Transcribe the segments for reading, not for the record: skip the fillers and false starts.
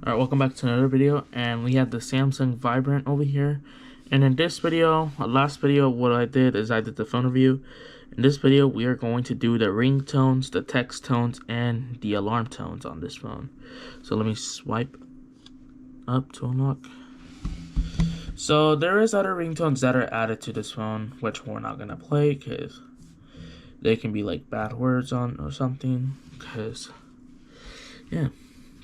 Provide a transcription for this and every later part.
Alright, welcome back to another video, and we have the Samsung Vibrant over here. And in this video, last video, what I did is I did the phone review. In this video, we are going to do the ringtones, the text tones, and the alarm tones on this phone. So let me swipe up to unlock. So there is other ringtones that are added to this phone, which we're not gonna play because they can be like bad words on or something. Because yeah,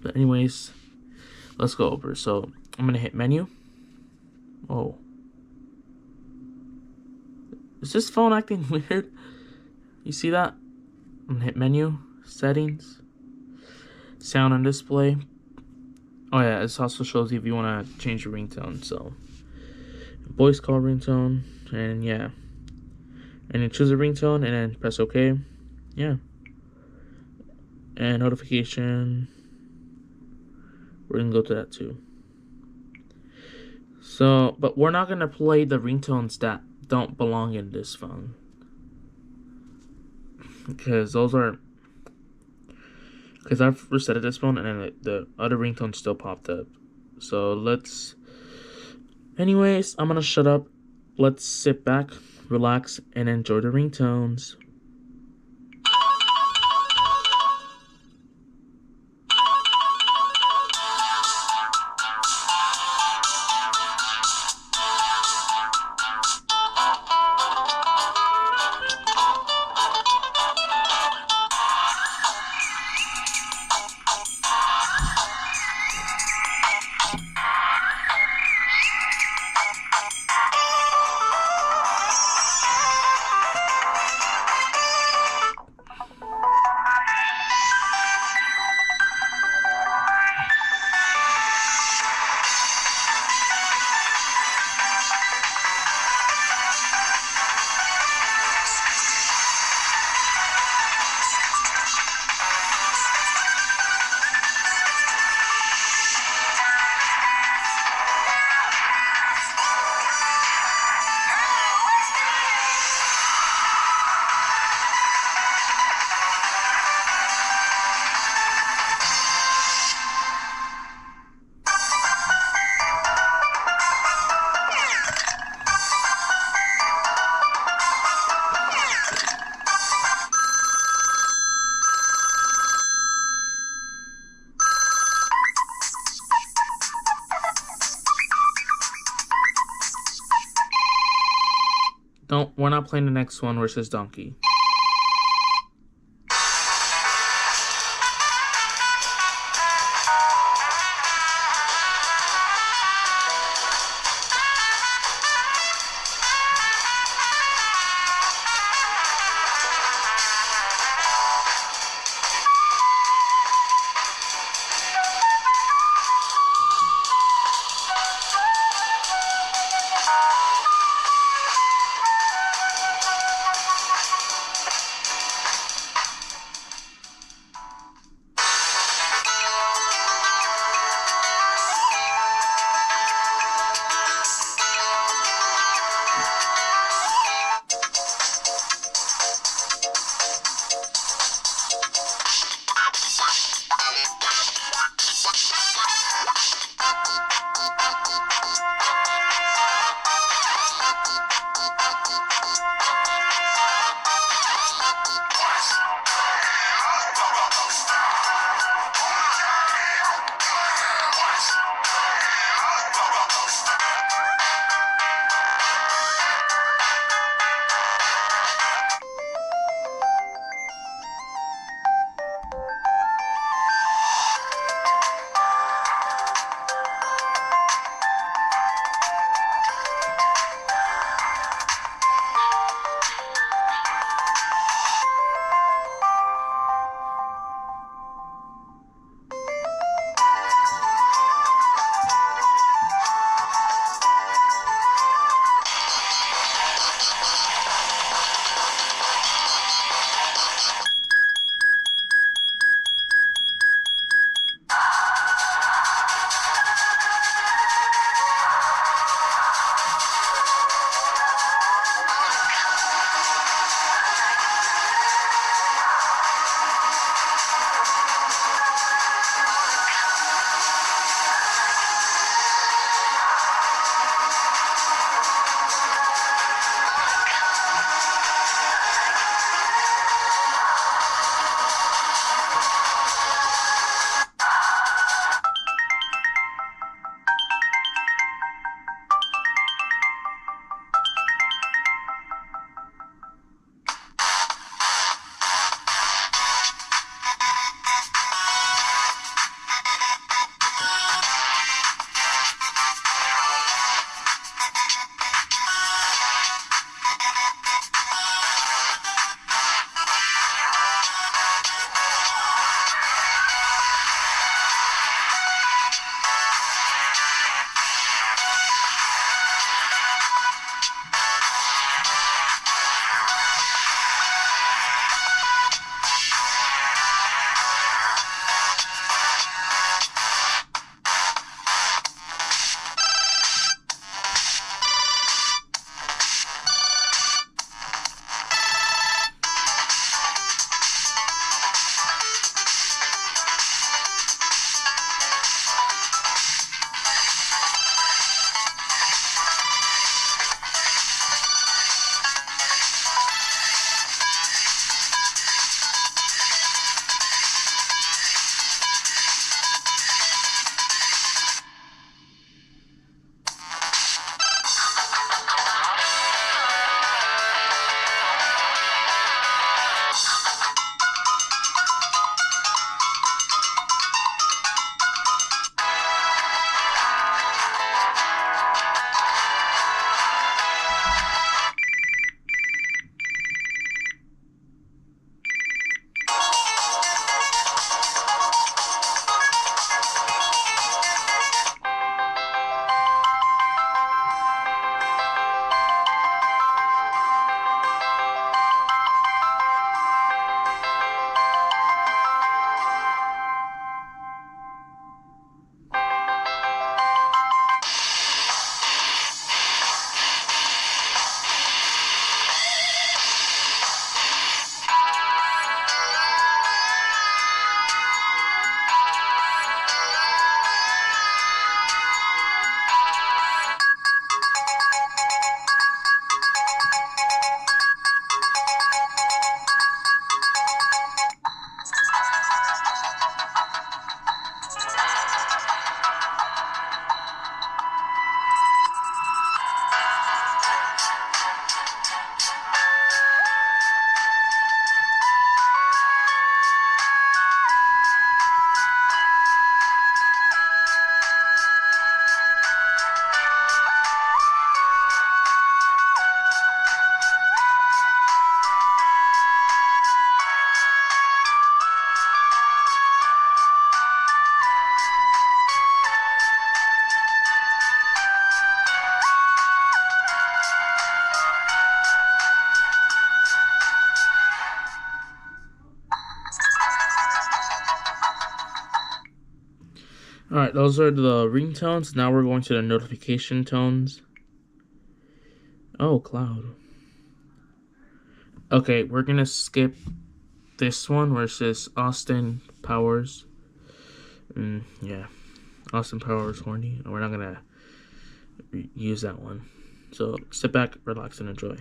but anyways. Let's go over. So I'm gonna hit menu. Oh, is this phone acting weird? You see that? I'm gonna hit menu, settings, sound and display. Oh yeah, this also shows you if you want to change your ringtone. So voice call ringtone, and yeah, and you choose a ringtone and then press OK. Yeah, and notification. We're gonna go to that too. So, but we're not gonna play the ringtones that don't belong in this phone, because those are, because I've resetted this phone and then the other ringtones still popped up. So anyways, I'm gonna shut up. Let's sit back, relax, and enjoy the ringtones. We're not playing the next one, which is Donkey. Alright, those are the ringtones. Now we're going to the notification tones. Oh, cloud. Okay, we're gonna skip this one where it says Austin Powers. Yeah, Austin Powers horny. We're not gonna use that one. So sit back, relax, and enjoy.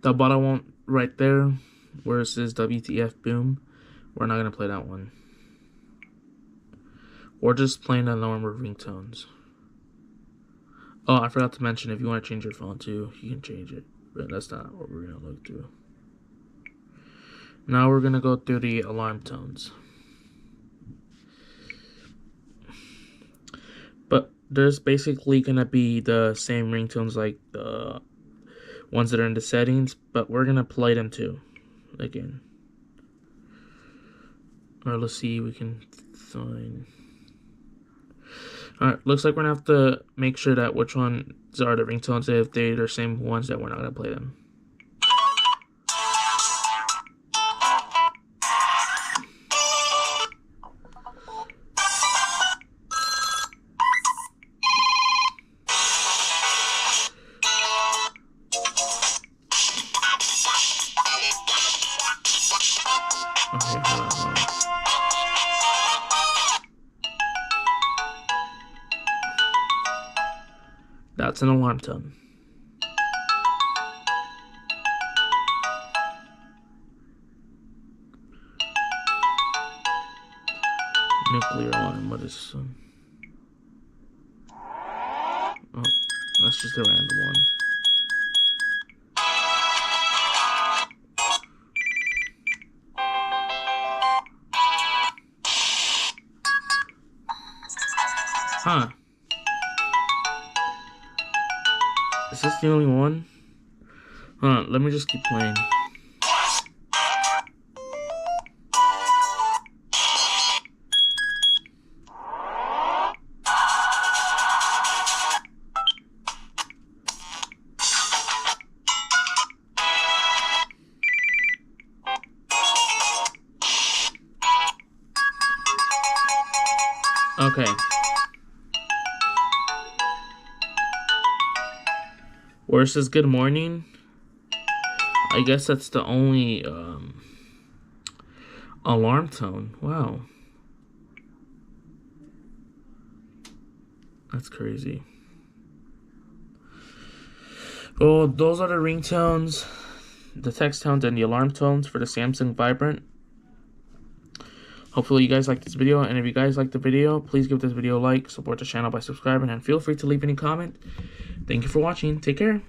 The bottom one right there, where it says WTF Boom, we're not gonna play that one. We're just playing the normal ringtones. Oh, I forgot to mention, if you want to change your phone too, you can change it. But that's not what we're gonna look through. Now we're gonna go through the alarm tones. But there's basically gonna be the same ringtones like the ones that are in the settings, but we're gonna play them too again. Or let's see, we can find. Alright, looks like we're gonna have to make sure that which ones are the ringtones. If they're the same ones, that we're not gonna play them. Okay, hold on. That's an alarm tone. Nuclear alarm, what is this one? Oh, that's just a random one. Huh. Is this the only one? Hold on, let me just keep playing. Okay. Where it says good morning, I guess that's the only alarm tone. Wow. That's crazy. Well, those are the ringtones, the text tones, and the alarm tones for the Samsung Vibrant. Hopefully you guys like this video, and if you guys like the video, please give this video a like, support the channel by subscribing, and feel free to leave any comment. Thank you for watching. Take care.